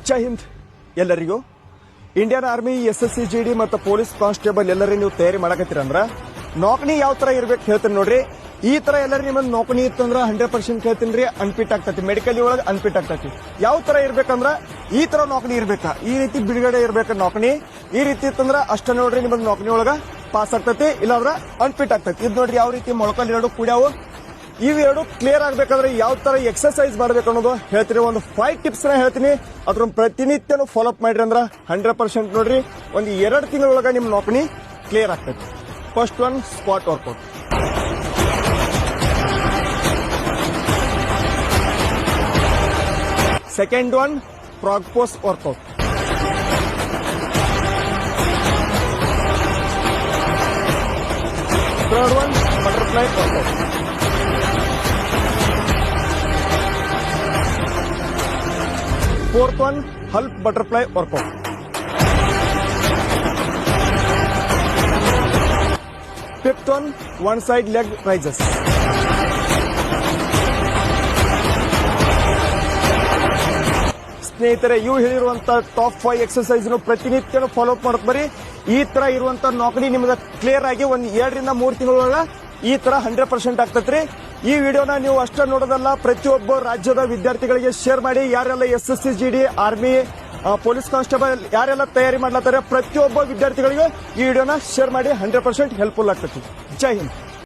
ಜೈ ಹಿಂದ್ ಎಲ್ಲರಿಗೂ. Indian army SSC GD ಮತ್ತು police constable ಎಲ್ಲರೂ ನೀವು ತಯಾರಿ ಮಾಡಕತ್ತೀರಂದ್ರ ನೌಕರಿ ಯಾವ ತರ ಇರ್ಬೇಕು ಹೇಳ್ತೀನಿ ನೋಡ್ರಿ. ಈ ತರ ಎಲ್ಲರೂ ನಿಮ್ಮದು ನೌಕರಿ ಇತ್ತಂದ್ರ 100% ಹೇಳ್ತೀನಿ ರೀ, ಅನ್ಫಿಟ್ ಆಗ್ತತಿ. ಮೆಡಿಕಲ್ ಒಳಗೆ ಅನ್ಫಿಟ್ ಆಗ್ತತಿ. ಯಾವ ತರ ಇರ್ಬೇಕಂದ್ರ ಈ ತರ ನೌಕರಿ ಇರ್ಬೇಕಾ, ಈ ರೀತಿ ಬಿಡುಗಡೆ ಇರ್ಬೇಕ ನೌಕರಿ. ಈ ರೀತಿ ಇತ್ತಂದ್ರ ಅಷ್ಟ ನೋಡ್ರಿ ನಿಮ್ಮದು ನೌಕರಿ ಒಳಗ ಪಾಸ್ ಆಗ್ತತಿ, ಇಲ್ಲಾಂದ್ರ ಅನ್ಫಿಟ್ ಆಗ್ತತಿ. ಇದು ನೋಡ್ರಿ ಯಾವ ರೀತಿ ಮೊಳಕಲ್ ಎರಡು ಕೂಡ್ಯಾವು. ಇವೆರಡು ಕ್ಲಿಯರ್ ಆಗ್ಬೇಕಂದ್ರೆ ಯಾವ ತರ ಎಕ್ಸರ್ಸೈಸ್ ಮಾಡ್ಬೇಕು ಅನ್ನೋದು ಹೇಳ್ತೀನಿ. ಒಂದು 5 ಟಿಪ್ಸ್ ನ ಹೇಳ್ತೀನಿ, ಅದ್ರ ಪ್ರತಿನಿತ್ಯನೂ ಫಾಲೋ ಅಪ್ ಮಾಡ್ರಿ ಅಂದ್ರ 100% ನೋಡ್ರಿ ಒಂದು 2 ತಿಂಗಳೊಳಗ ನಿಮ್ ನೌಕರಿ ಕ್ಲಿಯರ್ ಆಗ್ತೈತಿ. First one squat workout. Second one frog pose workout. Third one butterfly workout. Fourth one, Hulk butterfly workout. Fifth one, one side leg raises. ಸ್ನೇಹಿತರೆ, ಇವು ಹೇಳಿರುವಂತ ಟಾಪ್ 5 ಎಕ್ಸರ್ಸೈಸ್ ಪ್ರತಿನಿತ್ಯನೂ ಫಾಲೋ ಅಪ್ ಮಾಡಕ್ ಬರೀ. ಈ ತರ ಇರುವಂತ ನೌಕರಿ ನಿಮ್ಗೆ ಕ್ಲಿಯರ್ ಆಗಿ ಒಂದು 2 ರಿಂದ 3 ತಿಂಗಳೊಳಗ ಈ ತರ 100% ಆಗ್ತೈತ್ರಿ. ಈ ವಿಡಿಯೋನ ನೀವು ಅಷ್ಟ ನೋಡೋದಲ್ಲ, ಪ್ರತಿಯೊಬ್ಬ ರಾಜ್ಯದ ವಿದ್ಯಾರ್ಥಿಗಳಿಗೆ ಶೇರ್ ಮಾಡಿ. ಯಾರೆಲ್ಲ SSC GD army police constable ಯಾರೆಲ್ಲ ತಯಾರಿ ಮಾಡ್ಲತ್ತಾರೆ ಪ್ರತಿಯೊಬ್ಬ ವಿದ್ಯಾರ್ಥಿಗಳಿಗೆ ಈ ವಿಡಿಯೋನ ಶೇರ್ ಮಾಡಿ. 100% ಹೆಲ್ಪ್ಫುಲ್ ಆಗ್ತೈತಿ. ಜೈ ಹಿಂದ್.